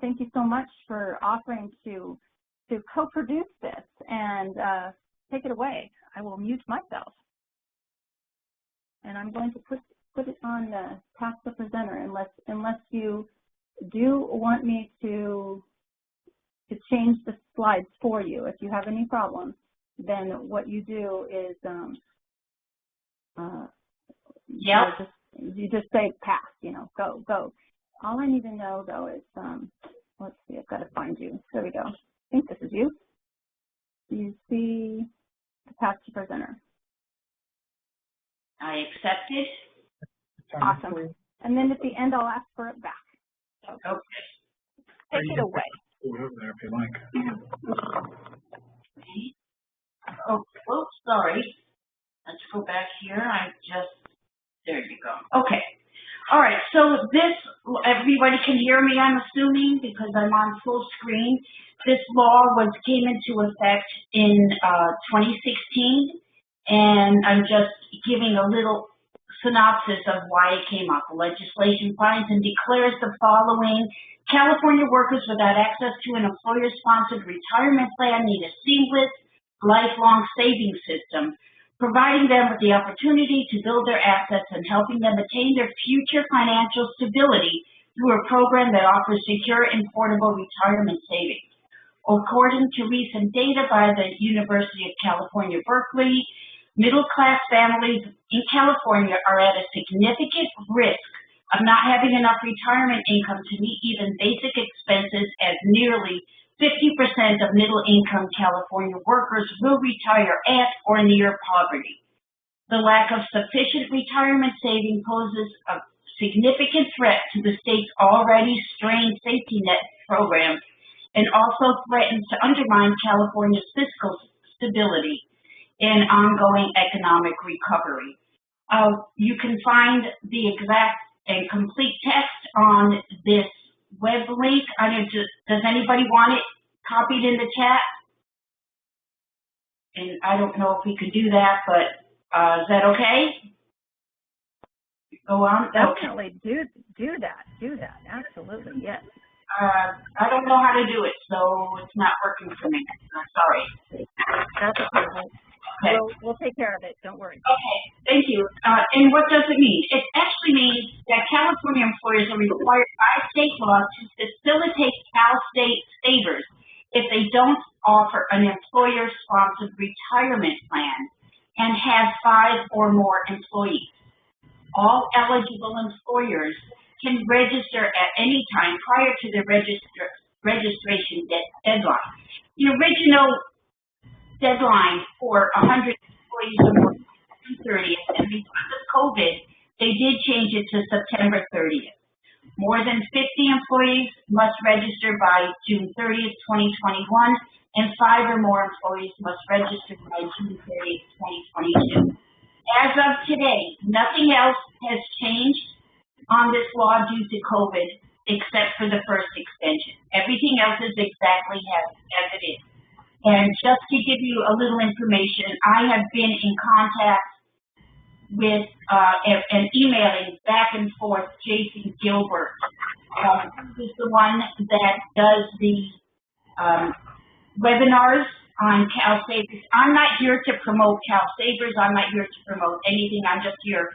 Thank you so much for offering to co-produce this, and take it away. I will mute myself, and I'm going to put it on past the presenter, unless you do want me to change the slides for you. If you have any problems, then what you do is you just say pass, go. All I need to know though is let's see, I've got to find you. There we go. I think this is you. You see the past presenter. I accepted. Awesome. And then at the end, I'll ask for it back. So okay. Take it away. Over there if you like. Okay. Oh, whoops, sorry. Let's go back here. There you go. Okay. All right. So this, everybody can hear me, I'm assuming, because I'm on full screen. This law came into effect in 2016, and I'm just giving a little synopsis of why it came up. The legislation finds and declares the following: California workers without access to an employer-sponsored retirement plan need a seamless, lifelong savings system, providing them with the opportunity to build their assets and helping them attain their future financial stability through a program that offers secure and portable retirement savings. According to recent data by the University of California, Berkeley, middle-class families in California are at a significant risk of not having enough retirement income to meet even basic expenses, as nearly 50% of middle-income California workers will retire at or near poverty. The lack of sufficient retirement saving poses a significant threat to the state's already strained safety net program, and also threatens to undermine California's fiscal stability and ongoing economic recovery. You can find the exact and complete text on this web link. Does anybody want it copied in the chat? And I don't know if we could do that, but is that okay? Go on. Definitely do that. Absolutely, yes. I don't know how to do it, so it's not working for me. I'm sorry. That's okay. Okay. We'll take care of it. Don't worry. Okay, thank you. And what does it mean? It actually means that California employers are required by state law to facilitate Cal State savers if they don't offer an employer-sponsored retirement plan and have 5 or more employees. All eligible employers can register at any time prior to the registration deadline. The original deadline for 100 employees or more was June 30th, and because of COVID, they did change it to September 30th. More than 50 employees must register by June 30th, 2021, and 5 or more employees must register by June 30th, 2022. As of today, nothing else has changed on this law due to COVID, except for the first extension. Everything else is exactly as it is. And just to give you a little information, I have been in contact with and emailing back and forth Jason Gilbert, who's the one that does the webinars on Cal Savers. I'm not here to promote Cal Savers. I'm not here to promote anything. I'm just here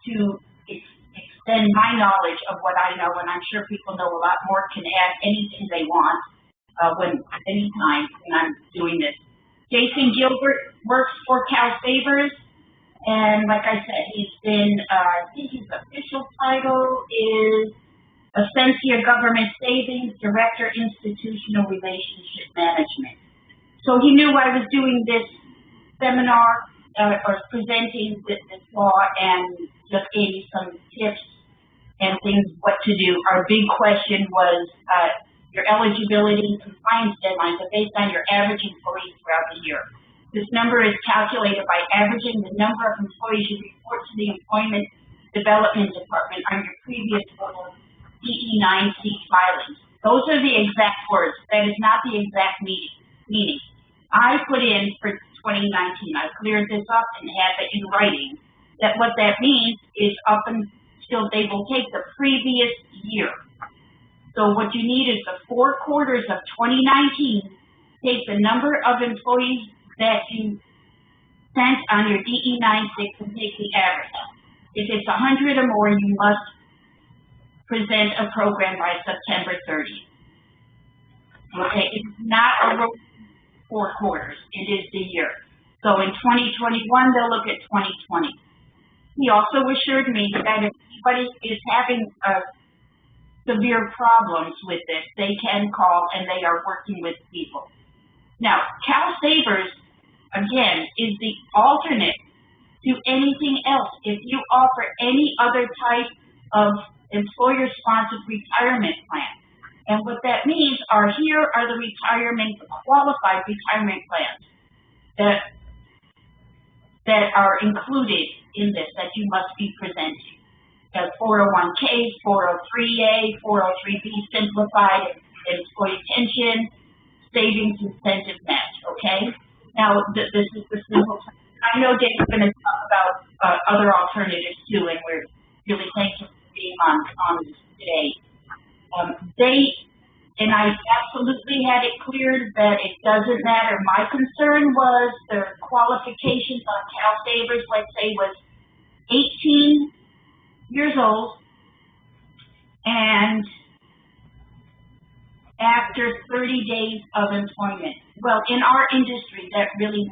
to extend my knowledge of what I know, and I'm sure people know a lot more, can add anything they want anytime when I'm doing this. Jason Gilbert works for Cal Savers, and like I said, he's been, I think his official title is Ascensia Government Savings Director, Institutional Relationship Management. So he knew I was doing this seminar or presenting this law, and just gave me some tips and things what to do. Our big question was your eligibility and compliance deadlines are based on your average employees throughout the year. This number is calculated by averaging the number of employees you report to the Employment Development Department on your previous DE9C filings. Those are the exact words. That is not the exact meaning. I put in for 2019, I cleared this up and have it in writing, that what that means is up until they will take the previous year. So what you need is the 4 quarters of 2019, take the number of employees that you sent on your DE-96 and take the average. If it's 100 or more, you must present a program by September 30th. Okay, it's not a 4 quarters, it is the year. So in 2021, they'll look at 2020. He also assured me that if anybody is having severe problems with this, they can call and they are working with people. Now, CalSavers, again, is the alternate to anything else. If you offer any other type of employer-sponsored retirement plan. And what that means are here are the qualified retirement plans that are included in this, that you must be presenting. The 401k, 403a, 403b simplified, employee pension, savings incentive match, okay? Now, this is the simple. I know Dave's going to talk about other alternatives too, and we're really thankful for being on this today. And I absolutely had it cleared that it doesn't matter. My concern was the qualifications on CalSavers, let's say, was 18 years old, and after 30 days of employment. Well, in our industry, that really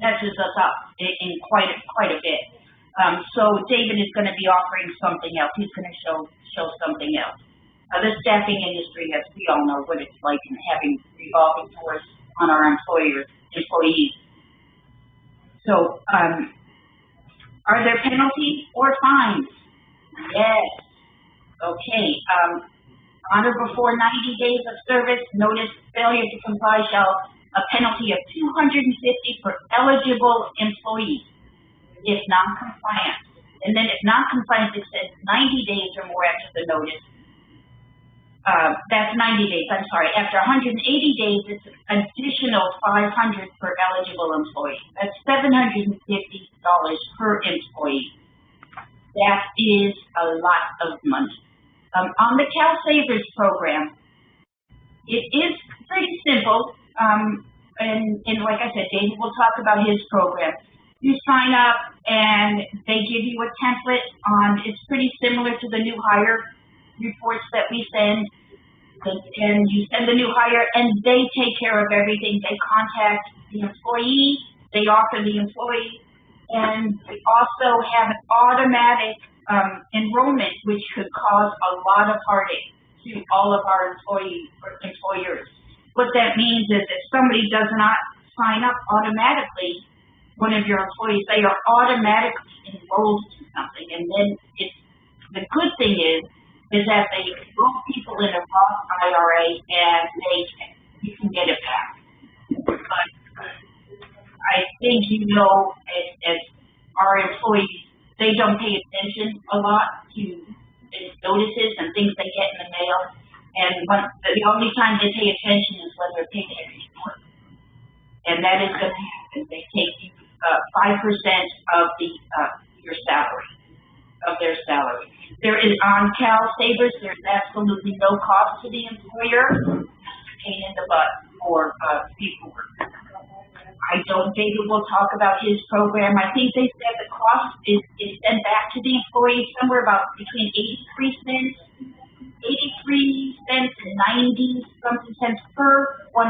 messes us up in quite a bit. So David is going to be offering something else. He's going to show something else. The staffing industry, as we all know, what it's like in having revolving doors on our employees. So, are there penalties or fines? Yes. Okay. On or before 90 days of service, notice failure to comply shall a penalty of $250 per eligible employee if non-compliant. And then if non-compliance extends 90 days or more after the notice, that's 90 days, I'm sorry. After 180 days, it's an additional $500 per eligible employee. That's $750 per employee. That is a lot of money. On the CalSavers program, it is pretty simple. And like I said, David will talk about his program. You sign up and they give you a template on, it's pretty similar to the new hire reports that we send. And you send the new hire and they take care of everything. They contact the employee, they offer the employee, and we also have an automatic enrollment, which could cause a lot of heartache to all of our employers. What that means is if somebody does not sign up automatically, one of your employees, they are automatically enrolled to something. And then the good thing is that they enroll people in a Roth IRA and you can get it back. But I think as our employees, they don't pay attention a lot to notices and things they get in the mail. And the only time they pay attention is when their paycheck is short. And that is going to happen. They take you 5% of your salary, of their salary. There is on CalSavers, there's absolutely no cost to the employer. It's a pain in the butt for people. David will talk about his program. I think they said the cost is sent back to the employee somewhere about between 83 cents and 90 something cents per $100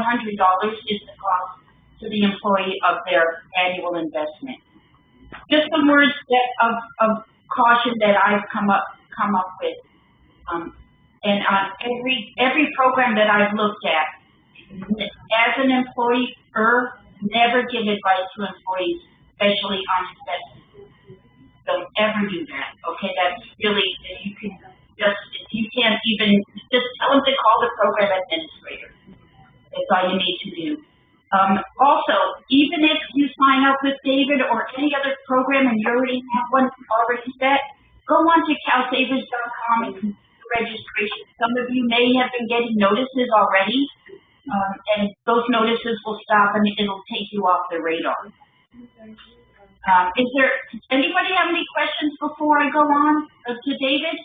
is the cost to the employee of their annual investment. Just some words of caution that I've come up with, and on every program that I've looked at, as an employer, never give advice to employees, especially on investment. Don't ever do that. Okay, that's really if you can't even just tell them to call the program administrator. That's all you need to do. Also, even if you sign up with David or any other program and you already have one already set, go on to calsavers.com and do registration. Some of you may have been getting notices already, and those notices will stop and it'll take you off the radar. Does anybody have any questions before I go on to David?